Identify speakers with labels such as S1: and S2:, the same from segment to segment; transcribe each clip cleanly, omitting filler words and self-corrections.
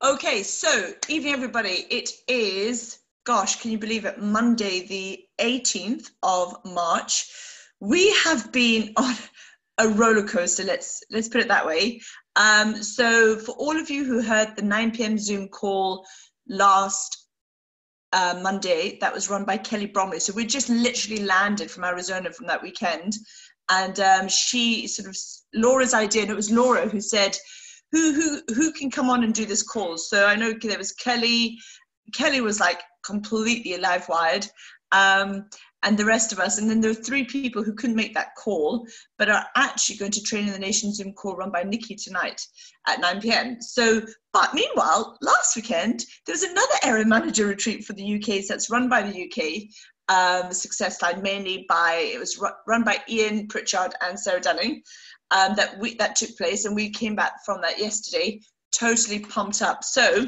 S1: Okay, so evening everybody. It is, gosh, can you believe it? Monday, the 18th of March. We have been on a roller coaster. Let's put it that way. So for all of you who heard the 9 p.m. Zoom call last Monday, that was run by Kelly Bromley. So we just literally landed from Arizona from that weekend, and she sort of Laura's idea, and it was Laura who said, who can come on and do this call? So I know there was Kelly. Kelly was like completely live wired, and the rest of us. And then there were 3 people who couldn't make that call, but are actually going to Training the Nation Zoom call run by Nikki tonight at 9 p.m. So, but meanwhile, last weekend, there was another area manager retreat for the UK that's run by the UK Success Line, mainly by, it was run by Ian Pritchard and Sarah Dunning. That took place, and we came back from that yesterday, totally pumped up. So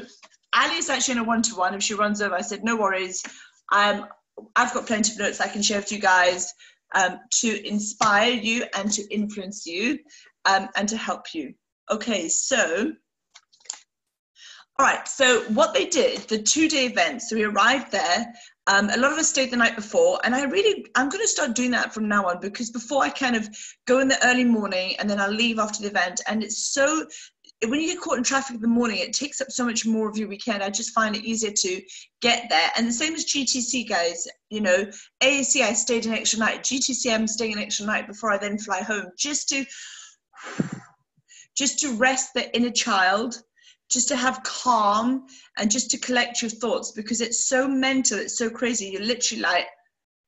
S1: Ali is actually in a one-to-one. If she runs over, I said, no worries. I've got plenty of notes I can share with you guys to inspire you and to influence you and to help you. Okay, so, all right, so what they did, the 2-day event, so we arrived there. A lot of us stayed the night before, and I'm going to start doing that from now on, because before I kind of go in the early morning and then I'll leave after the event, and it's so, when you get caught in traffic in the morning, it takes up so much more of your weekend. I just find it easier to get there. And the same as GTC, guys, you know, AAC, I stayed an extra night. GTC, I'm staying an extra night before I then fly home, just to rest the inner child, just to have calm and just to collect your thoughts, because it's so mental, it's so crazy. You're literally like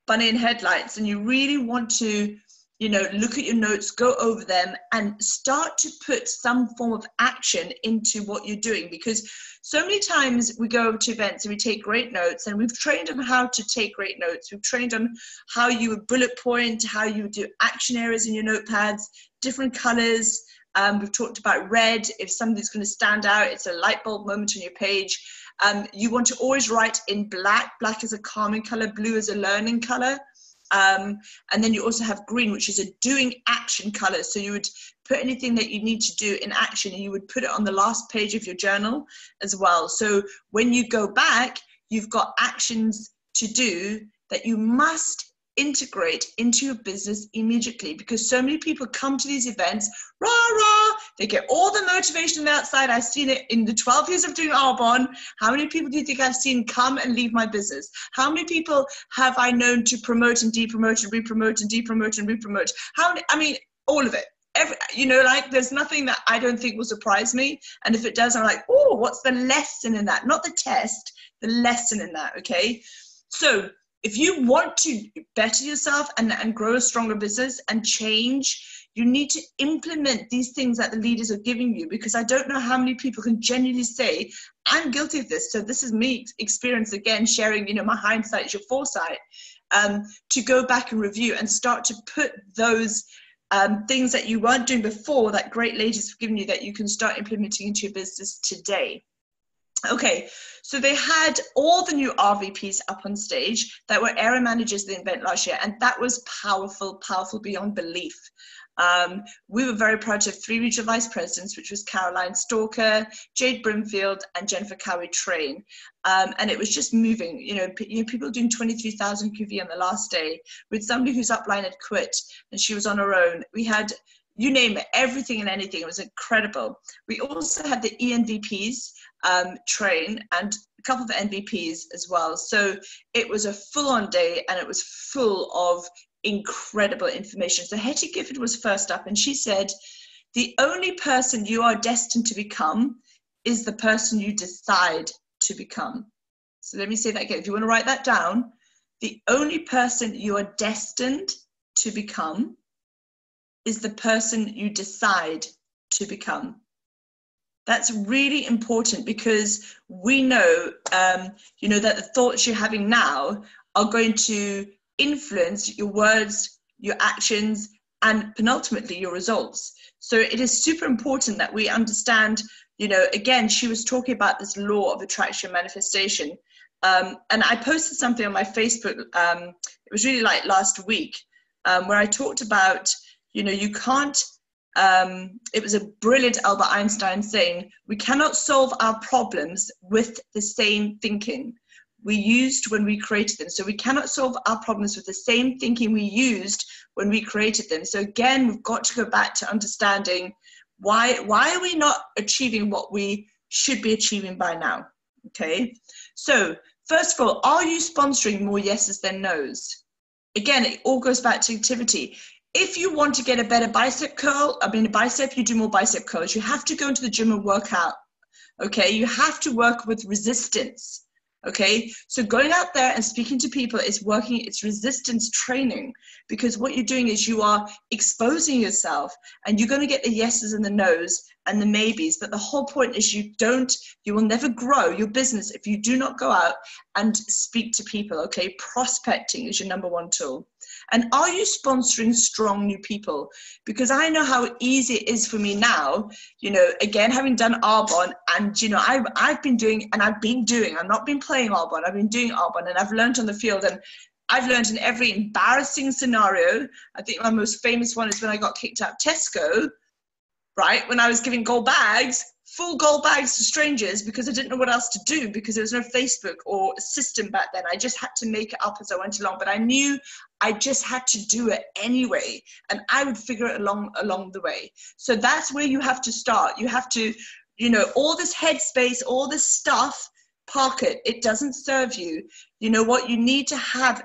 S1: bunny in headlights, and you really want to, you know, look at your notes, go over them, and start to put some form of action into what you're doing. Because so many times we go to events and we take great notes, and we've trained on how to take great notes. We've trained on how you would bullet point, how you would do action areas in your notepads, different colors. We've talked about red. If something's going to stand out, it's a light bulb moment on your page. You want to always write in black. Black is a calming color. Blue is a learning color. And then you also have green, which is a doing action color. So you would put anything that you need to do in action, and you would put it on the last page of your journal as well. So when you go back, you've got actions to do that you must integrate into your business immediately, because so many people come to these events, rah, rah, they get all the motivation on the outside. I've seen it in the 12 years of doing Arbonne. How many people do you think I've seen come and leave my business? How many people have I known to promote and depromote and repromote and depromote and repromote? How many? I mean, all of it. You know, like, there's nothing that I don't think will surprise me. And if it does, I'm like, oh, what's the lesson in that? Not the test, the lesson in that, okay? So if you want to better yourself and grow a stronger business and change, you need to implement these things that the leaders are giving you, because I don't know how many people can genuinely say, I'm guilty of this. So this is me experience again, sharing, you know, my hindsight is your foresight, to go back and review and start to put those things that you weren't doing before, that great ladies have given you, that you can start implementing into your business today. Okay, so they had all the new RVPs up on stage that were area managers of the event last year, and that was powerful, powerful beyond belief. We were very proud to have 3 regional vice presidents, which was Caroline Stalker, Jade Brimfield, and Jennifer Cowie-Train. And it was just moving, you know, people doing 23,000 QV on the last day, with somebody whose upline had quit and she was on her own. We had, you name it, everything and anything. It was incredible. We also had the ENVPs train, and a couple of NVPs as well. So it was a full-on day, and it was full of incredible information. So Hetty Gifford was first up, and she said, the only person you are destined to become is the person you decide to become. So let me say that again. If you want to write that down, the only person you are destined to become is the person you decide to become. That's really important, because we know, you know, that the thoughts you're having now are going to influence your words, your actions, and penultimately your results. So it is super important that we understand, you know, again, she was talking about this law of attraction manifestation. And I posted something on my Facebook, it was really like last week, where I talked about, you know, you can't it was a brilliant Albert Einstein saying, we cannot solve our problems with the same thinking we used when we created them. So we cannot solve our problems with the same thinking we used when we created them. So again, we've got to go back to understanding why are we not achieving what we should be achieving by now? Okay. So first of all, are you sponsoring more yeses than nos? Again, it all goes back to activity. If you want to get a better bicep curl, bicep, you do more bicep curls. You have to go into the gym and work out. Okay. You have to work with resistance. Okay, so going out there and speaking to people is working, it's resistance training, because what you're doing is you are exposing yourself, and you're going to get the yeses and the nos and the maybes. But the whole point is you will never grow your business if you do not go out and speak to people. Okay, prospecting is your number one tool. And are you sponsoring strong new people? Because I know how easy it is for me now, again, having done Arbonne, and, I've been doing, I've not been playing Arbonne, I've been doing Arbonne, and I've learned on the field, and I've learned in every embarrassing scenario. I think my most famous one is when I got kicked out of Tesco, right? When I was giving full gold bags to strangers, because I didn't know what else to do, because there was no Facebook or system back then. I just had to make it up as I went along, but I knew I just had to do it anyway, and I would figure it along the way. So that's where you have to start. You have to, all this headspace, all this stuff, park it. It doesn't serve you. You know what? You need to have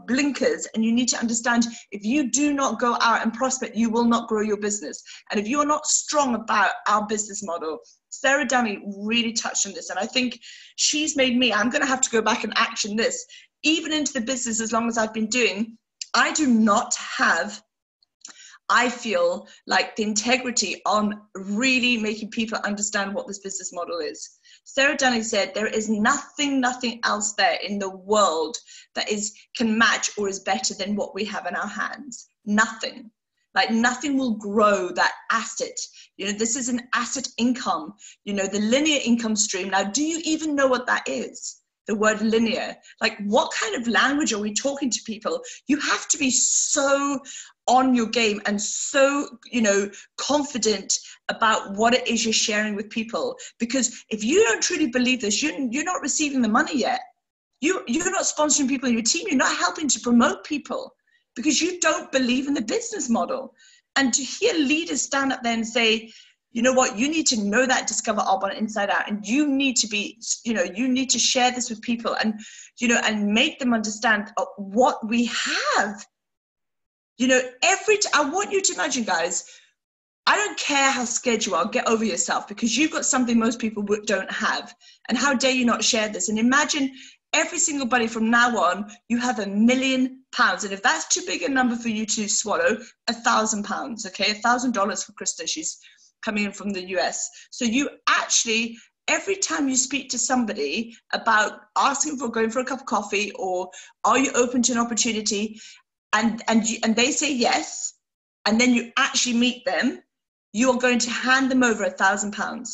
S1: blinkers, and you need to understand, if you do not go out and prospect, you will not grow your business. And if you are not strong about our business model, Sarah Dummy really touched on this, and I think she's made me, I'm going to have to go back and action this. Even into the business, as long as I've been doing, I do not have, I feel like, the integrity on really making people understand what this business model is. Sarah Dunning said, there is nothing else there in the world that can match or is better than what we have in our hands. Nothing. Like, nothing will grow that asset. This is an asset income, the linear income stream. Now, do you even know what that is? The word linear. Like, what kind of language are we talking to people? You have to be so on your game and so, confident about what it is you're sharing with people. Because if you don't truly believe this, you're not receiving the money yet. You're not sponsoring people in your team. You're not helping to promote people, because you don't believe in the business model. And to hear leaders stand up there and say, you know what, you need to know that, discover Arbonne inside out, and you need to be, you need to share this with people, and, and make them understand what we have. I want you to imagine, guys, I don't care how scared you are, get over yourself, because you've got something most people don't have. And how dare you not share this? And imagine every single buddy from now on, you have £1 million. And if that's too big a number for you to swallow, £1,000, okay? $1,000 for Krista. She's coming in from the US. So you actually, every time you speak to somebody about asking for going for a cup of coffee, or are you open to an opportunity, and they say yes, and then you actually meet them, you are going to hand them over £1,000.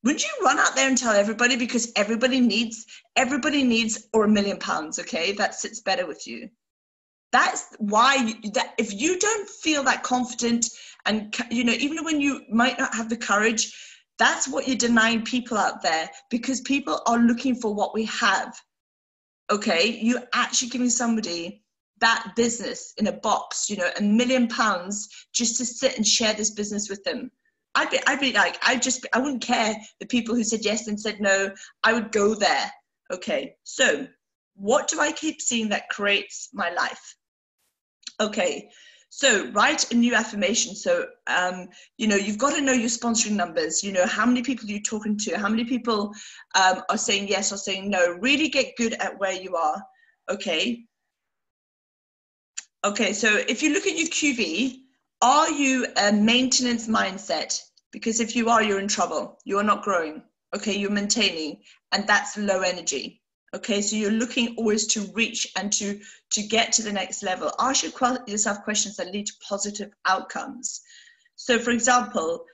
S1: Wouldn't you run out there and tell everybody? Because everybody needs or £1 million, okay? That sits better with you. That's why if you don't feel that confident, and even when you might not have the courage, that's what you're denying people out there, because people are looking for what we have. Okay, you're actually giving somebody that business in a box, £1 million, just to sit and share this business with them. I'd be like, I wouldn't care the people who said yes and said no. I would go there. Okay, so what do I keep seeing that creates my life? Okay, so write a new affirmation. So, you've got to know your sponsoring numbers. How many people you're talking to, how many people are saying yes or saying no. Really get good at where you are. Okay. Okay, so if you look at your QV, are you a maintenance mindset? Because if you are, you're in trouble. You are not growing. Okay, you're maintaining, and that's low energy. Okay, so you're looking always to reach and to get to the next level. Ask yourself questions that lead to positive outcomes. So, for example,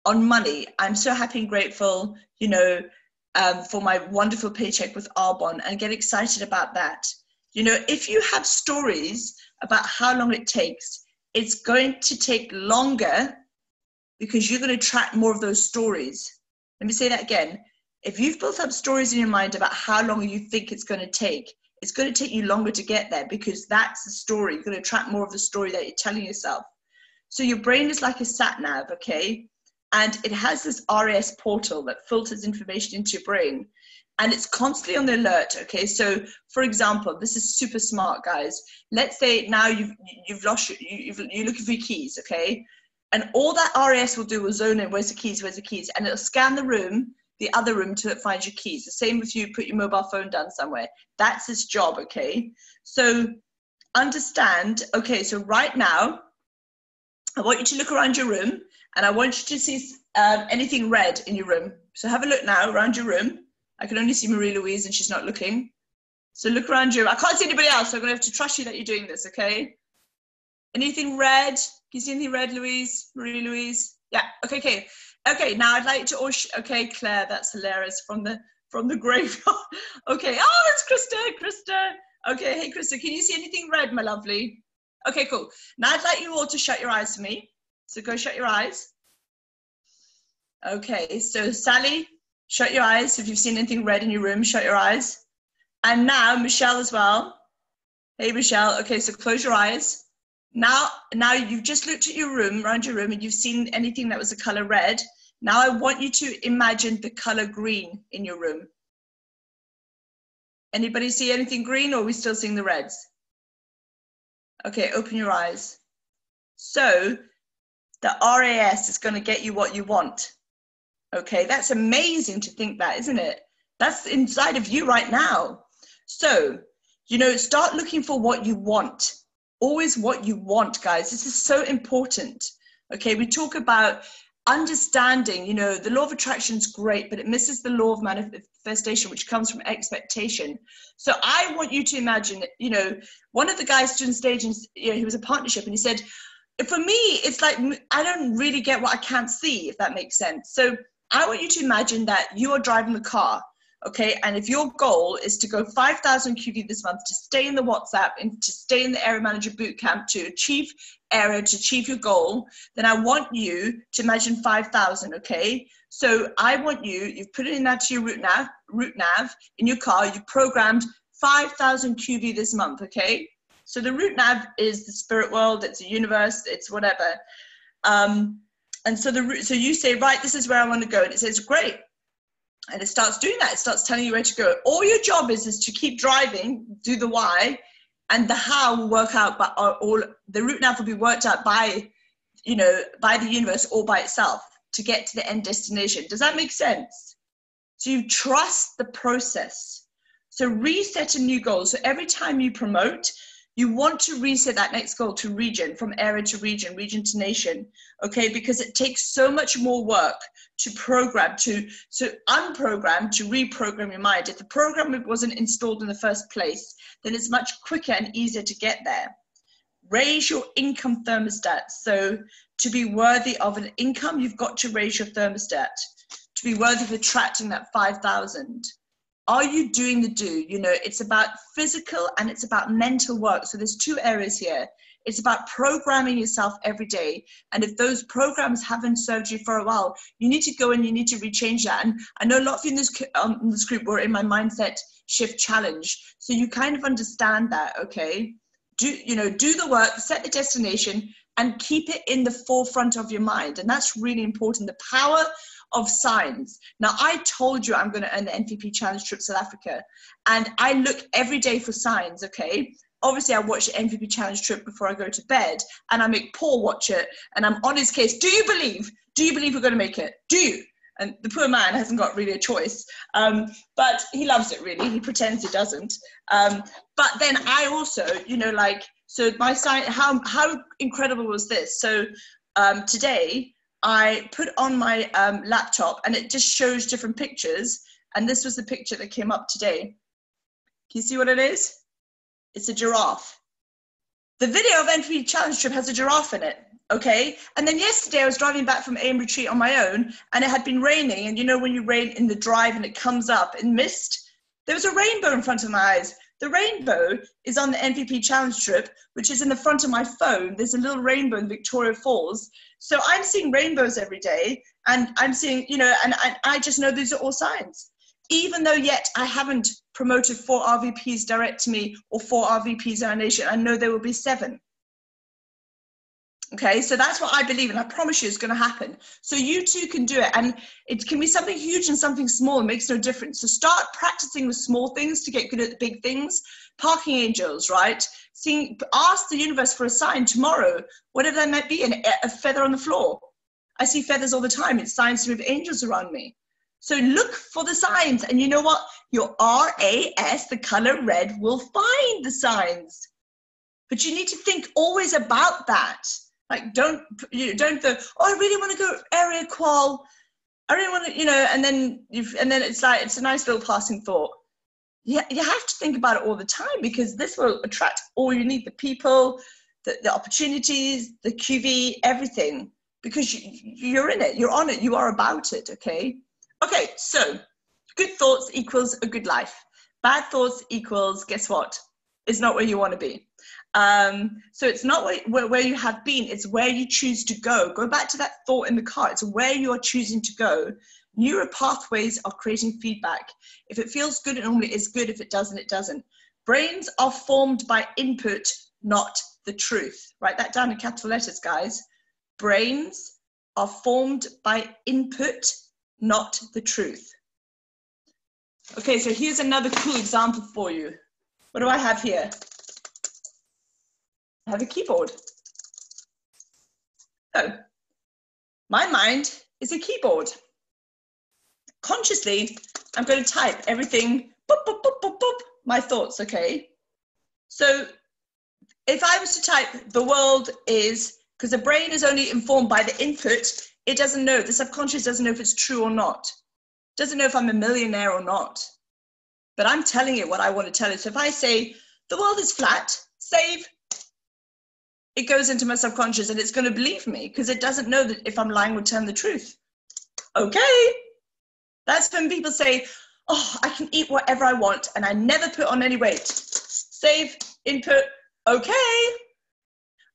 S1: on money, I'm so happy and grateful, for my wonderful paycheck with Arbonne, and get excited about that. If you have stories about how long it takes, it's going to take longer because you're going to track more of those stories. Let me say that again. If you've built up stories in your mind about how long you think it's going to take, it's going to take you longer to get there because that's the story. You're going to track more of the story that you're telling yourself. So your brain is like a sat nav, okay? And it has this RAS portal that filters information into your brain. And it's constantly on the alert, okay? So, for example, this is super smart, guys. Let's say now you've lost you're looking for your keys, okay? And all that RAS will do will zone in, where's the keys, and it'll scan the other room till it finds your keys. The same if you put your mobile phone down somewhere. That's its job, okay? So understand, okay, so right now, I want you to look around your room and I want you to see anything red in your room. So have a look now around your room. I can only see Marie-Louise and she's not looking. So look around you. I can't see anybody else, so I'm going to have to trust you that you're doing this, okay? Anything red? Can you see anything red, Louise? Marie-Louise? Yeah, okay, okay. Okay, now I'd like to, okay, Claire, that's hilarious, from the graveyard. Okay, oh, it's Krista. Okay, hey, Krista, can you see anything red, my lovely? Okay, cool. Now I'd like you all to shut your eyes for me. So go shut your eyes. Okay, so Sally, shut your eyes. If you've seen anything red in your room, shut your eyes. And now Michelle as well. Hey, Michelle. Okay, so close your eyes. Now you've just looked at your room, around your room, and you've seen anything that was the color red. Now I want you to imagine the color green in your room. Anybody see anything green, or are we still seeing the reds? Okay, open your eyes. So the RAS is going to get you what you want. Okay, that's amazing to think that, isn't it? That's inside of you right now. So, you know, start looking for what you want. Always what you want, guys. This is so important. Okay, we talk about understanding, you know, the law of attraction is great, but it misses the law of manifestation, which comes from expectation. So I want you to imagine, you know, one of the guys stood on stage and, you know, he was a partnership and he said, for me, it's like, I don't really get what I can't see, if that makes sense. So I want you to imagine that you are driving the car, okay? And if your goal is to go 5,000 QV this month, to stay in the WhatsApp and to stay in the area manager boot camp, to achieve area, to achieve your goal, then I want you to imagine 5,000, okay? So I want you've put it in that to your route nav in your car, you've programmed 5,000 QV this month, okay? So the route nav is the spirit world, it's the universe, it's whatever. And so so you say, right, this is where I want to go. And it says, great. And it starts doing that. It starts telling you where to go. All your job is to keep driving, do the why, and the how will work out, but the route nav will be worked out by, you know, by the universe or by itself to get to the end destination. Does that make sense? So you trust the process. So reset a new goal. So every time you promote, you want to reset that next goal to region, from area to region to nation, okay? Because it takes so much more work to program, to unprogram, to reprogram your mind. If the program wasn't installed in the first place, then it's much quicker and easier to get there. Raise your income thermostat. So to be worthy of an income, you've got to raise your thermostat. To be worthy of attracting that 5,000. Are you doing the do? You know, it's about physical and it's about mental work. So there's two areas here. It's about programming yourself every day. And if those programs haven't served you for a while, you need to go and you need to rechange that. And I know a lot of you in this group were in my mindset shift challenge. So you kind of understand that, okay? Do the work, set the destination, and keep it in the forefront of your mind. And that's really important. The power of signs. Now, I told you I'm going to earn the MVP challenge trip to South Africa, and I look every day for signs, okay? Obviously, I watch the MVP challenge trip before I go to bed, and I make Paul watch it, and I'm on his case. Do you believe we're going to make it? Do you? And the poor man hasn't got really a choice, but he loves it, really. He pretends he doesn't. But then I also, you know, like, so my sign, how incredible was this? So today, I put on my laptop and it just shows different pictures. And this was the picture that came up today. Can you see what it is? It's a giraffe. The video of MVP Challenge Trip has a giraffe in it, okay? And then yesterday I was driving back from AM Retreat on my own and it had been raining. And you know when you rain in the drive and it comes up in mist? There was a rainbow in front of my eyes. The rainbow is on the MVP challenge trip, which is in the front of my phone. There's a little rainbow in Victoria Falls. So I'm seeing rainbows every day, and I'm seeing, you know, and I just know these are all signs. Even though yet I haven't promoted 4 RVPs direct to me or 4 RVPs in our nation, I know there will be 7. Okay, so that's what I believe, and I promise you it's going to happen. So you too can do it, and it can be something huge and something small. It makes no difference. So start practicing with small things to get good at the big things. Parking angels, right? Ask the universe for a sign tomorrow, whatever that might be, a feather on the floor. I see feathers all the time. It's signs to move angels around me. So look for the signs, and you know what? Your RAS, the color red, will find the signs. But you need to think always about that. Like, don't go, oh, I really want to go area qual. I really want to, you know, and then it's like, it's a nice little passing thought. Yeah, you have to think about it all the time, because this will attract all you need, the people, the opportunities, the QV, everything, because you're in it, you're on it, you are about it, okay? Okay, so good thoughts equals a good life. Bad thoughts equals, guess what? It's not where you want to be. So it's not where you have been, it's where you choose to go. Go back to that thought in the car. It's where you are choosing to go. Neural pathways are creating feedback. If it feels good, it normally is good. If it doesn't, it doesn't. Brains are formed by input, not the truth. Write that down in capital letters, guys. Brains are formed by input, not the truth. Okay, so here's another cool example for you. What do I have here? I have a keyboard. So, my mind is a keyboard. Consciously, I'm going to type everything, boop, boop, boop, boop, boop, my thoughts, okay? So, if I was to type, the world is, because the brain is only informed by the input, it doesn't know, the subconscious doesn't know if it's true or not. Doesn't know if I'm a millionaire or not. But I'm telling it what I want to tell it. So if I say, the world is flat, save, it goes into my subconscious and it's going to believe me, because it doesn't know that if I'm lying would tell them the truth. Okay. That's when people say, oh, I can eat whatever I want and I never put on any weight. Save, input, okay.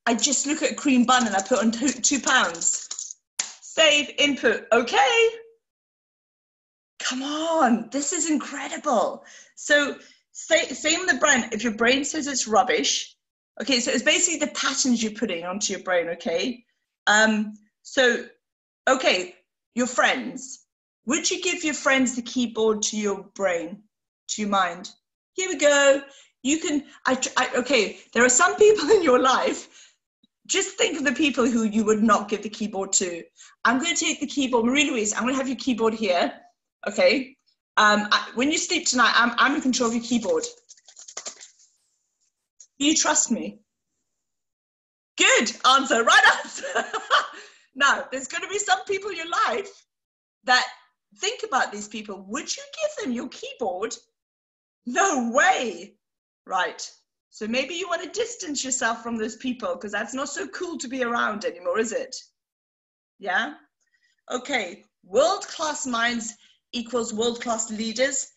S1: I just look at a cream bun and I put on 2 pounds. Save, input, okay. Come on, this is incredible. So same with the brain. If your brain says it's rubbish, okay, so it's basically the patterns you're putting onto your brain, okay? So, okay, your friends. Would you give your friends the keyboard to your brain, to your mind? Here we go. You can, okay, there are some people in your life. Just think of the people who you would not give the keyboard to. I'm going to take the keyboard. Marie-Louise, I'm going to have your keyboard here, okay? When you sleep tonight, I'm in control of your keyboard. Do you trust me? Good answer, right answer. Now, there's going to be some people in your life that think about these people. Would you give them your keyboard? No way. Right. So maybe you want to distance yourself from those people, because that's not so cool to be around anymore, is it? Yeah? Okay. World-class minds equals world-class leaders,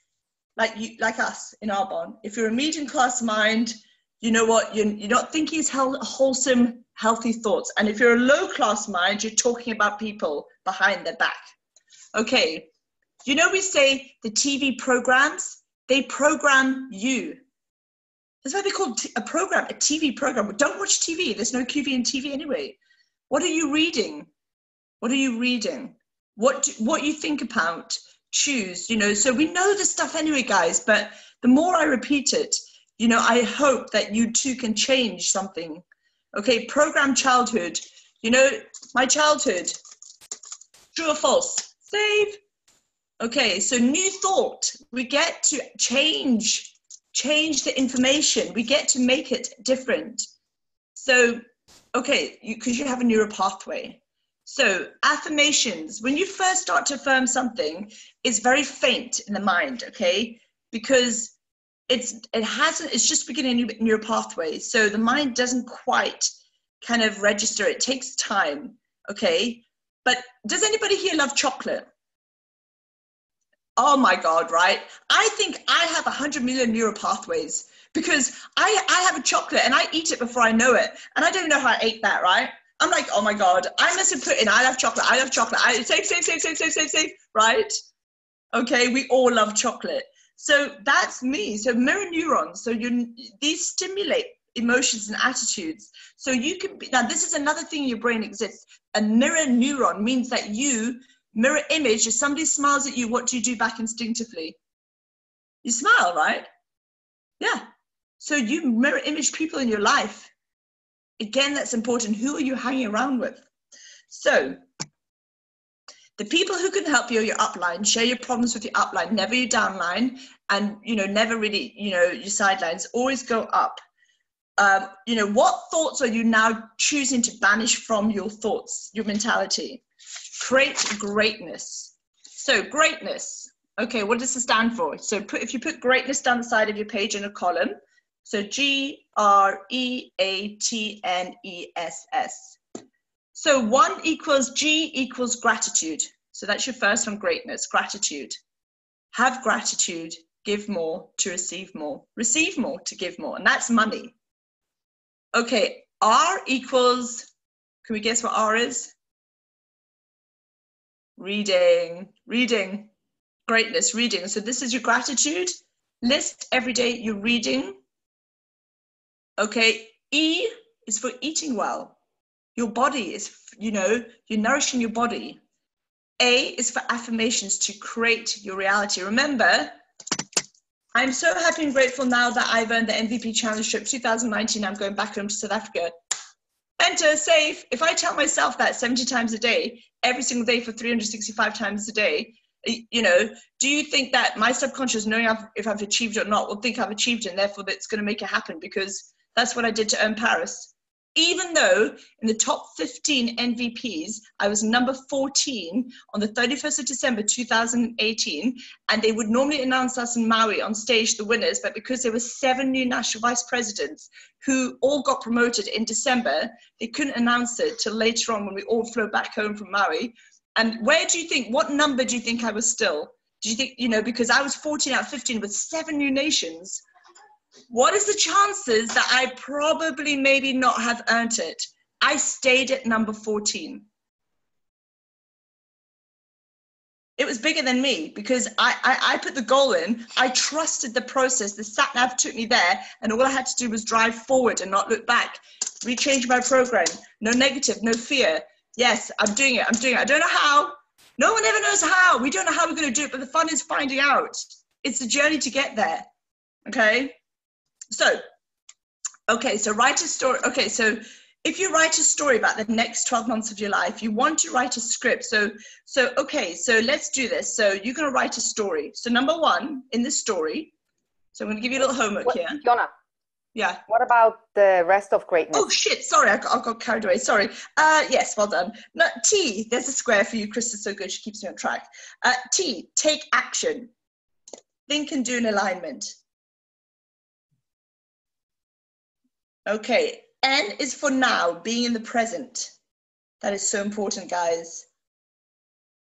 S1: like us in Arbonne. If you're a medium-class mind, you know what? You're not thinking wholesome, healthy thoughts. And if you're a low-class mind, you're talking about people behind their back. Okay. You know, we say the TV programs, they program you. That's why they call a program a TV program. Don't watch TV. There's no QV in TV anyway. What are you reading? What are you reading? What you think about, choose, you know. So we know this stuff anyway, guys, but the more I repeat it, you know, I hope that you too can change something. Okay, program childhood. You know, my childhood, true or false? Save. Okay, so new thought. We get to change the information. We get to make it different. So, okay, because you have a neural pathway. So affirmations, when you first start to affirm something, it's very faint in the mind, okay? Because it's just beginning a neural pathway. So the mind doesn't quite kind of register. It takes time, okay? But does anybody here love chocolate? Oh my God, right? I think I have 100 million neural pathways because I have a chocolate and I eat it before I know it. And I don't know how I ate that, right? I'm like, oh my God, I must have put in, I love chocolate, safe, right? Okay, we all love chocolate. So that's me. So mirror neurons. So these stimulate emotions and attitudes. So you can be, now this is another thing in your brain exists. A mirror neuron means that you mirror image. If somebody smiles at you, what do you do back instinctively? You smile, right? Yeah. So you mirror image people in your life. Again, that's important. Who are you hanging around with? So the people who can help you are your upline. Share your problems with your upline, never your downline, and never really your sidelines. Always go up. What thoughts are you now choosing to banish from your thoughts, your mentality? Create greatness. So greatness. Okay, what does it stand for? So if you put greatness down the side of your page in a column, so GREATNESS. So 1 equals G equals gratitude. So that's your first one, greatness, gratitude. Have gratitude, give more to receive more to give more, and that's money. Okay, R equals, can we guess what R is? Reading, greatness, reading. So this is your gratitude. List every day you're reading. Okay, E is for eating well. Your body is, you're nourishing your body. A is for affirmations, to create your reality. Remember, I'm so happy and grateful now that I've earned the MVP Challenge Trip 2019. I'm going back home to South Africa. Enter, save. If I tell myself that 70 times a day, every single day for 365 times a day, do you think that my subconscious, knowing if I've achieved it or not, will think I've achieved it, and therefore that's going to make it happen? Because that's what I did to earn Paris. Even though in the top 15 MVPs, I was number 14 on the 31st of December 2018, and they would normally announce us in Maui on stage, the winners, but because there were 7 new national vice presidents who all got promoted in December, they couldn't announce it till later on when we all flew back home from Maui. And what number do you think I was still? Do you think, because I was 14 out of 15 with 7 new nations. What is the chances that I probably maybe not have earned it? I stayed at number 14. It was bigger than me because I put the goal in. I trusted the process. The sat nav took me there, and all I had to do was drive forward and not look back. Rechange my program. No negative, no fear. Yes, I'm doing it. I don't know how. No one ever knows how. We don't know how we're going to do it, but the fun is finding out. It's the journey to get there. Okay? So write a story. Okay, so if you write a story about the next 12 months of your life, you want to write a script. So let's do this. So you're going to write a story. So number 1 in the story. So I'm going to give you a little homework here.
S2: Fiona.
S1: Yeah.
S2: What about the rest of greatness?
S1: Oh shit! Sorry, I got carried away. Sorry. Yes, well done. No, T. There's a square for you. Chris is so good. She keeps me on track. T. Take action. Think and do an alignment. Okay, N is for now, being in the present. That is so important, guys.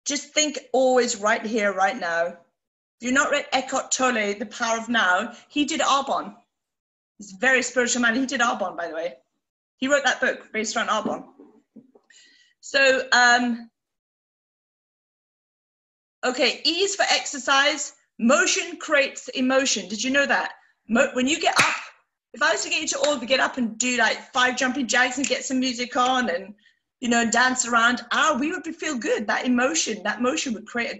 S1: Just think always right here, right now. If you've not read Eckhart Tolle, The Power of Now, he did Arbonne. He's a very spiritual man. He did Arbonne, by the way. He wrote that book based around Arbonne. So, okay, E is for exercise. Motion creates emotion. Did you know that? When you get up, if I was to get you to all get up and do like 5 jumping jacks and get some music on and, dance around, we would feel good. That motion would create a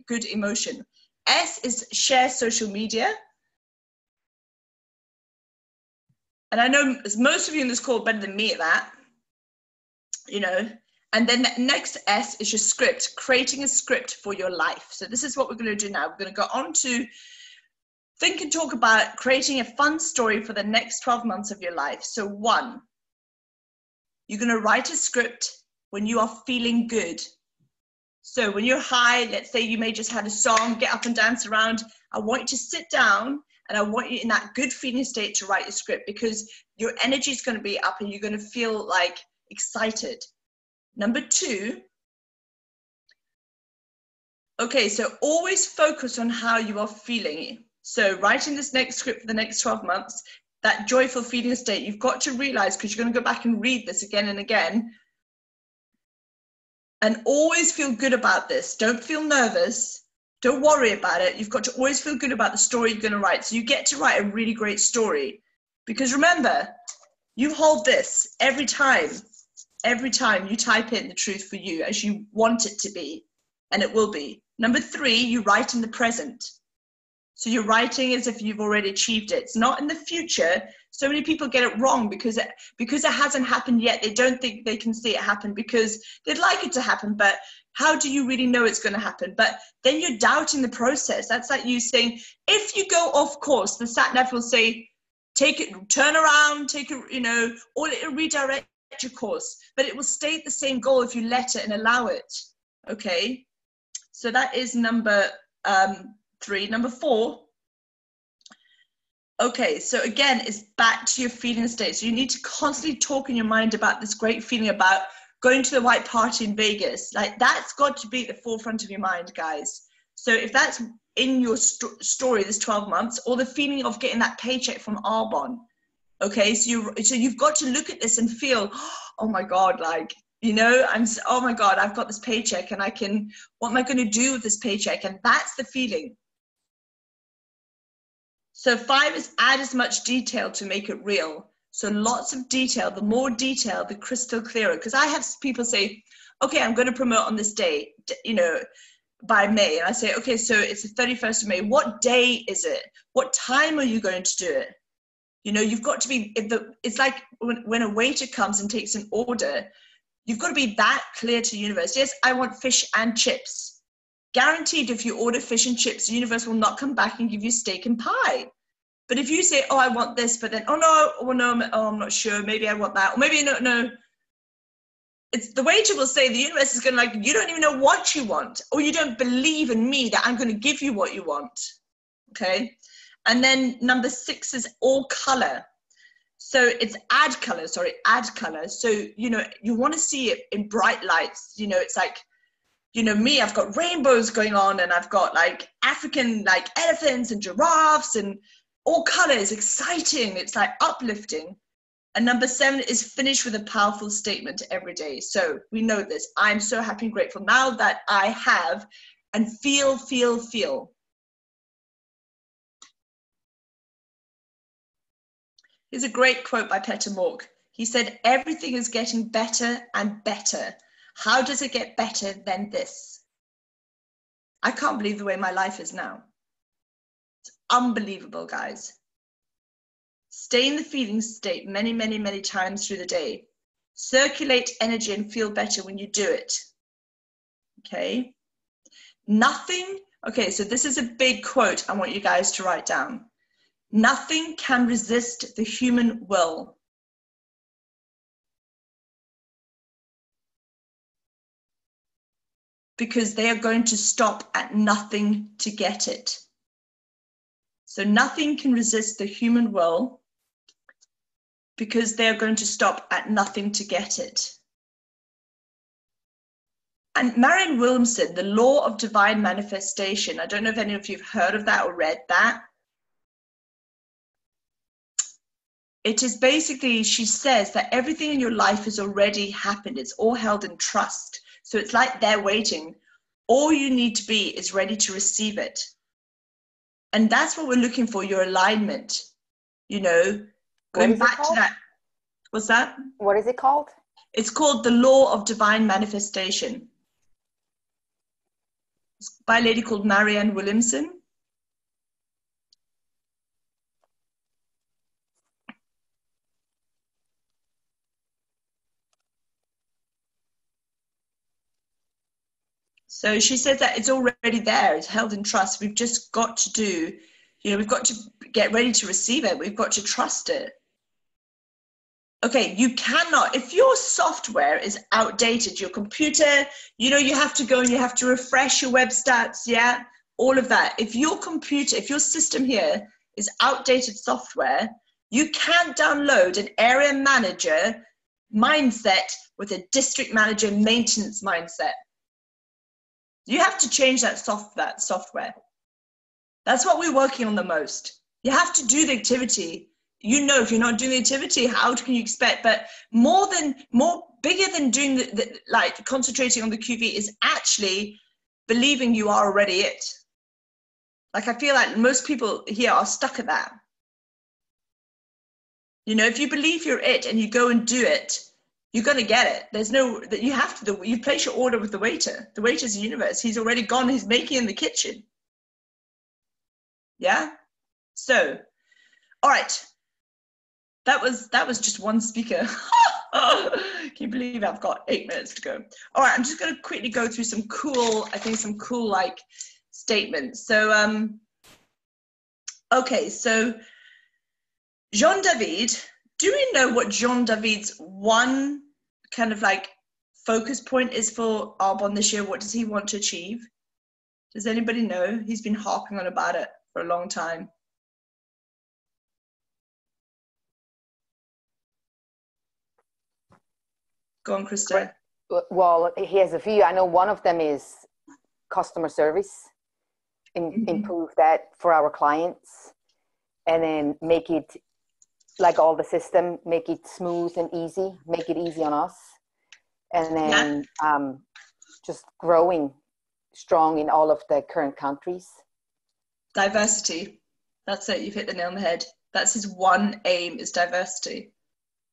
S1: good emotion. S is share social media. And I know most of you in this call are better than me at that, And then the next S is your script, creating a script for your life. So this is what we're going to do now. We're going to go on to think and talk about creating a fun story for the next 12 months of your life. So 1, you're going to write a script when you are feeling good. So when you're high, let's say you may just had a song, get up and dance around. I want you to sit down and I want you in that good feeling state to write your script, because your energy is going to be up and you're going to feel like excited. Number 2, Okay, so always focus on how you are feeling. So writing this next script for the next 12 months, that joyful feeling state, you've got to realize, because you're going to go back and read this again and again, and always feel good about this. Don't feel nervous. Don't worry about it. You've got to always feel good about the story you're going to write. So you get to write a really great story. Because remember, you hold this every time you type in the truth for you as you want it to be, and it will be. Number 3, you write in the present. So you're writing as if you've already achieved it. It's not in the future. So many people get it wrong because it hasn't happened yet. They don't think they can see it happen because they'd like it to happen, but how do you really know it's going to happen? But then you're doubting the process. That's like you saying, if you go off course, the sat nav will say, take it, turn around, take it, or it'll redirect your course, but it will state the same goal if you let it and allow it. Okay, so that is number 3. Number 4, okay, so again, it's back to your feeling state. So you need to constantly talk in your mind about this great feeling about going to the white party in Vegas. Like, that's got to be at the forefront of your mind, guys. So if that's in your story this 12 months, or the feeling of getting that paycheck from Arbonne, okay, so you've got to look at this and feel, oh my God, like, oh my God, I've got this paycheck and what am I going to do with this paycheck? And that's the feeling. So 5 is add as much detail to make it real. So lots of detail. The more detail, the crystal clearer. Because I have people say, okay, I'm going to promote on this day, by May. And I say, okay, so it's the 31st of May. What day is it? What time are you going to do it? You've got to be, it's like when a waiter comes and takes an order, you've got to be that clear to the universe. Yes, I want fish and chips. Guaranteed, if you order fish and chips, the universe will not come back and give you steak and pie. But if you say, oh, I want this, but then, I'm not sure, maybe I want that, or maybe no. It's the waiter will say, the universe is going to you don't even know what you want, or you don't believe in me that I'm going to give you what you want, okay? And then number 6 is all color. So it's add color. So, you want to see it in bright lights. It's like, me, I've got rainbows going on, and I've got like African, like elephants and giraffes and all colors, exciting. It's like uplifting. And number 7 is finish with a powerful statement every day. So we know this. I'm so happy and grateful now that I have, and feel. Here's a great quote by Peter Mork. He said, everything is getting better and better. How does it get better than this? I can't believe the way my life is now. It's unbelievable, guys. Stay in the feeling state many, many, many times through the day. Circulate energy and feel better when you do it. Okay? Okay, so this is a big quote I want you guys to write down. Nothing can resist the human will. Because they are going to stop at nothing to get it. So nothing can resist the human will because they're going to stop at nothing to get it. And Marianne Williamson, the law of divine manifestation, I don't know if any of you have heard of that or read that. It is basically, she says that everything in your life has already happened. It's all held in trust. So it's like they're waiting. All you need to be is ready to receive it. And that's what we're looking for, your alignment. Going back to that. What's that?
S2: What is it called?
S1: It's called the law of divine manifestation. It's by a lady called Marianne Williamson. So she says that it's already there. It's held in trust. We've just got to do, we've got to get ready to receive it. We've got to trust it. Okay, you cannot, if your software is outdated, your computer, you have to go and you have to refresh your web stats, yeah? All of that. If your computer, if your system here is outdated software, you can't download an area manager mindset with a district manager maintenance mindset. You have to change that software. That's what we're working on the most. You have to do the activity. You know, if you're not doing the activity, how can you expect? But bigger than doing like concentrating on the QV is actually believing you are already it. Like, I feel like most people here are stuck at that. You know, if you believe you're it and you go and do it, you're going to get it. There's no, that you have to, you place your order with the waiter. The waiter's the universe. He's already gone. He's making in the kitchen. Yeah. So, all right. That was just one speaker. Can you believe I've got 8 minutes to go? All right. I'm just going to quickly go through some cool like statements. So, okay. So Jean David, do we know what Jean David's one kind of like focus point is for Arbonne this year? What does he want to achieve? Does anybody know? He's been harping on about it for a long time. Go on, Krista.
S2: Well, he has a few. I know one of them is customer service, improve that for our clients, and then make it like all the system, make it smooth and easy, make it easy on us. And then just growing strong in all of the current countries.
S1: Diversity. That's it. You've hit the nail on the head. That's his one aim, is diversity.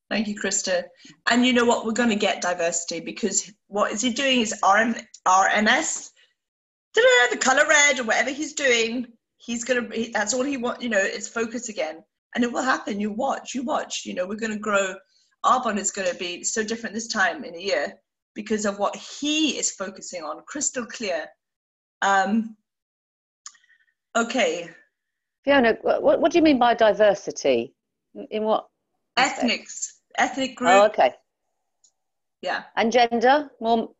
S1: Thank you, Krista. And you know what? We're going to get diversity, because what is he doing is RMS, the color red or whatever he's doing. He's going to, that's all he wants, you know, it's focus again. And it will happen. You watch, you know, we're going to grow. Arbonne is going to be so different this time in a year because of what he is focusing on. Crystal clear. Okay.
S3: Fiona, what do you mean by diversity? In what?
S1: Ethnic group.
S3: Oh, okay.
S1: Yeah.
S3: And gender? More?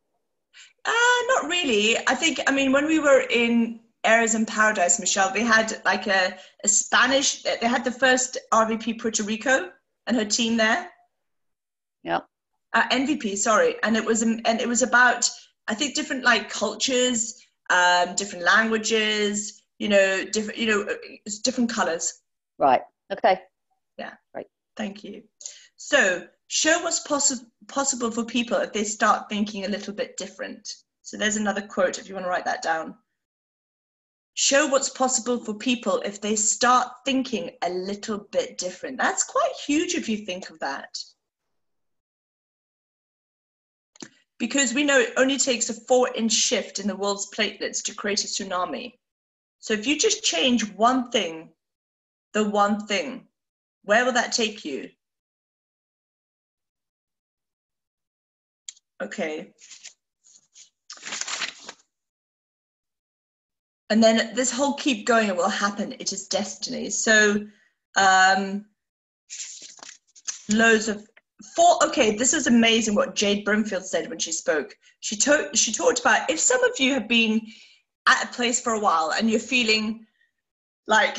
S1: Not really. I mean, when we were in Areas in Paradise, Michelle, they had like a Spanish, they had the first RVP Puerto Rico and her team there.
S3: Yeah.
S1: NVP, sorry. And it was about, I think, different like cultures, different languages, different colors.
S3: Right. Okay.
S1: Yeah.
S3: Right.
S1: Thank you. So show what's possible for people if they start thinking a little bit different. So there's another quote if you want to write that down. Show what's possible for people if they start thinking a little bit different. That's quite huge if you think of that. Because we know it only takes a 4-inch shift in the world's platelets to create a tsunami. So if you just change one thing, the one thing, where will that take you? Okay. And then this whole keep going, it will happen. It is destiny. So loads of okay, this is amazing what Jade Brimfield said when she spoke. She talked about, if some of you have been at a place for a while and you're feeling like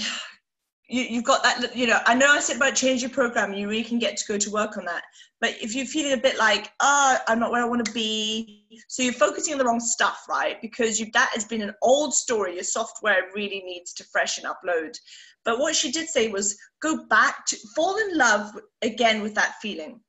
S1: you've got that, you know, I know I said about change your program, you really can get to go to work on that. But if you're feeling a bit like, I'm not where I want to be, so you're focusing on the wrong stuff, right? Because that has been an old story. Your software really needs to freshen, upload. But what she did say was, go back to, fall in love again with that feeling.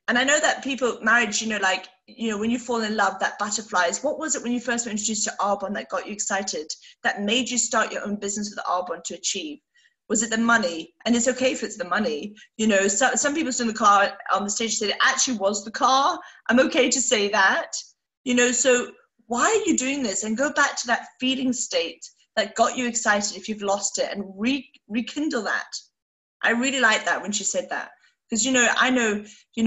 S1: And I know that marriage, when you fall in love, that butterflies. What was it when you first were introduced to Arbonne that got you excited, that made you start your own business with Arbonne to achieve? Was it the money? And it's okay if it's the money. You know, some people stood in the car on the stage said it actually was the car. I'm okay to say that. You know, so why are you doing this? And go back to that feeling state that got you excited if you've lost it, and rekindle that. I really like that when she said that. Because, I know,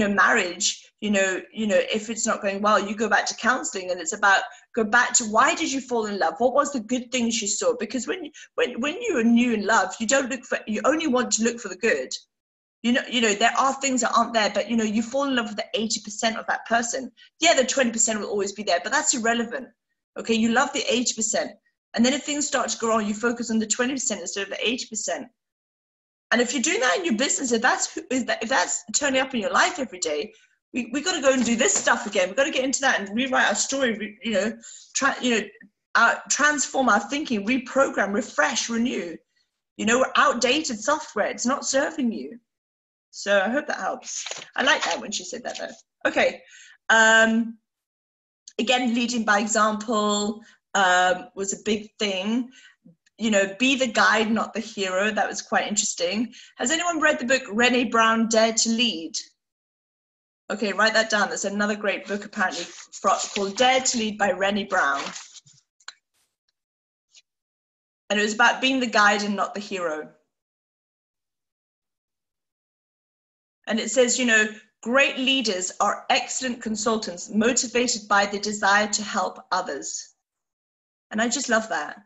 S1: marriage, if it's not going well, you go back to counseling, and it's about, go back to, why did you fall in love? What was the good things you saw? Because when you are new in love, you only want to look for the good. There are things that aren't there, but, you fall in love with the 80% of that person. Yeah, the 20% will always be there, but that's irrelevant. Okay, you love the 80%. And then if things start to go on, you focus on the 20% instead of the 80%. And if you're doing that in your business, if that's turning up in your life every day, We got to go and do this stuff again. We've got to get into that and rewrite our story, transform our thinking, reprogram, refresh, renew. We're outdated software. It's not serving you. So I hope that helps. I like that when she said that though. Okay. Again, leading by example was a big thing. Be the guide, not the hero. That was quite interesting. Has anyone read the book Brené Brown, Dare to Lead? Okay, write that down. There's another great book apparently called Dare to Lead by Brené Brown. And it was about being the guide and not the hero. And it says, great leaders are excellent consultants motivated by the desire to help others. And I just love that.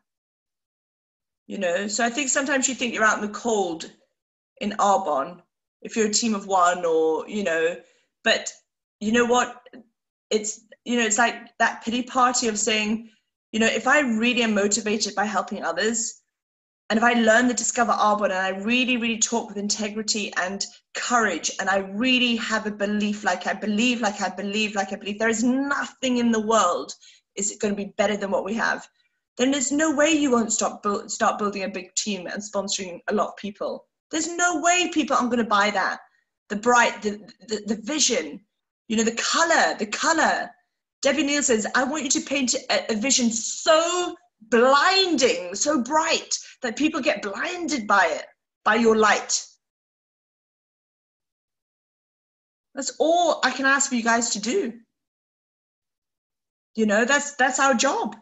S1: So I think sometimes you think you're out in the cold in Arbonne, if you're a team of one or, but you know what? It's like that pity party of saying, if I really am motivated by helping others, and if I learn to discover Arbonne and I really, really talk with integrity and courage, and I really have a belief, like I believe, there is nothing in the world is going to be better than what we have, then there's no way you won't start building a big team and sponsoring a lot of people. There's no way people aren't going to buy that. The bright, the vision, the color. Debbie Neal says, I want you to paint a vision so blinding, so bright that people get blinded by it, by your light. That's all I can ask for you guys to do. That's our job.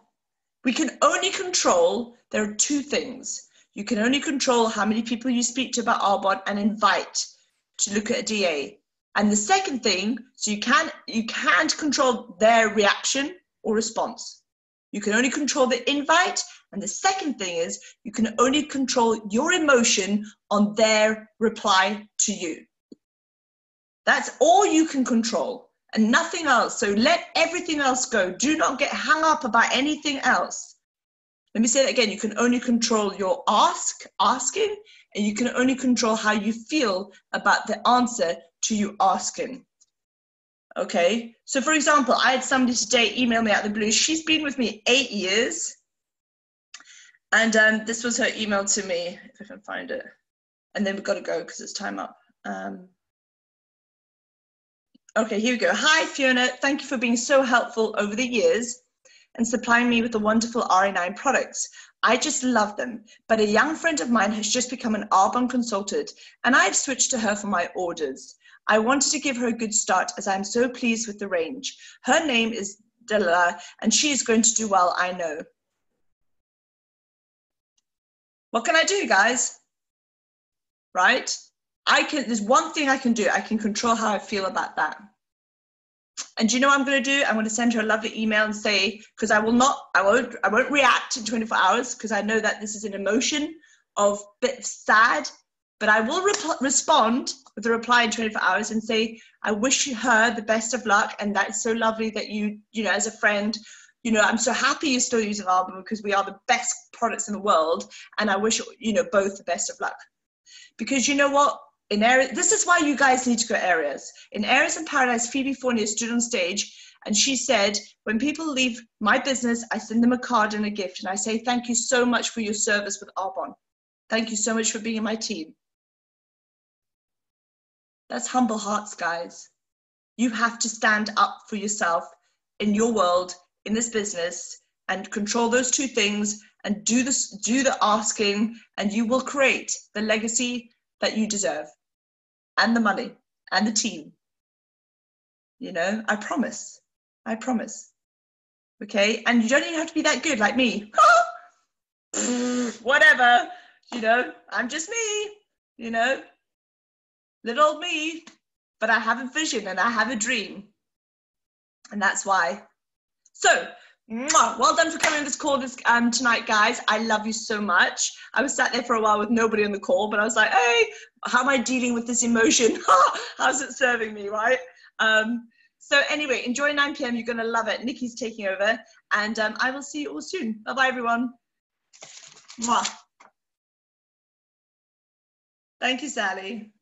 S1: We can only control, there are two things. You can only control how many people you speak to about Arbonne and invite to look at a DA. And the second thing, so you can't control their reaction or response. You can only control the invite. And the second thing is you can only control your emotion on their reply to you. That's all you can control and nothing else. So let everything else go. Do not get hung up about anything else. Let me say that again. You can only control your asking, and you can only control how you feel about the answer to you asking. Okay. So for example, I had somebody today email me out of the blue. She's been with me 8 years. And this was her email to me, if I can find it. And then we've got to go because it's time up. Okay, here we go. Hi, Fiona. Thank you for being so helpful over the years and supplying me with the wonderful RE9 products. I just love them. But a young friend of mine has just become an Arbonne consultant, and I've switched to her for my orders. I wanted to give her a good start as I'm so pleased with the range. Her name is Della, and she is going to do well, I know. What can I do, guys? Right? There's one thing I can do. I can control how I feel about that. And do you know what I'm going to do? I'm going to send her a lovely email and say, because I won't react in 24 hours because I know that this is an emotion of a bit sad, but I will respond with a reply in 24 hours and say, I wish her the best of luck. And that's so lovely that you as a friend, I'm so happy you're still using Arbonne because we are the best products in the world. And I wish, both the best of luck. Because you know what? This is why you guys need to go Areas. In Areas in Paradise, Phoebe Fournier stood on stage and she said, when people leave my business, I send them a card and a gift. And I say, thank you so much for your service with Arbonne. Thank you so much for being in my team. That's humble hearts, guys. You have to stand up for yourself in your world, in this business, and control those two things and do the asking, and you will create the legacy that you deserve. And the money and the team. I promise. Okay. And you don't even have to be that good like me. Whatever, I'm just me, little old me, but I have a vision and I have a dream. And that's why. So, well done for coming on this call tonight, guys. I love you so much. I was sat there for a while with nobody on the call, but I was like, hey, how am I dealing with this emotion? How's it serving me, right? So anyway, enjoy 9 p.m. You're going to love it. Nikki's taking over, and I will see you all soon. Bye-bye, everyone. Mwah. Thank you, Sally.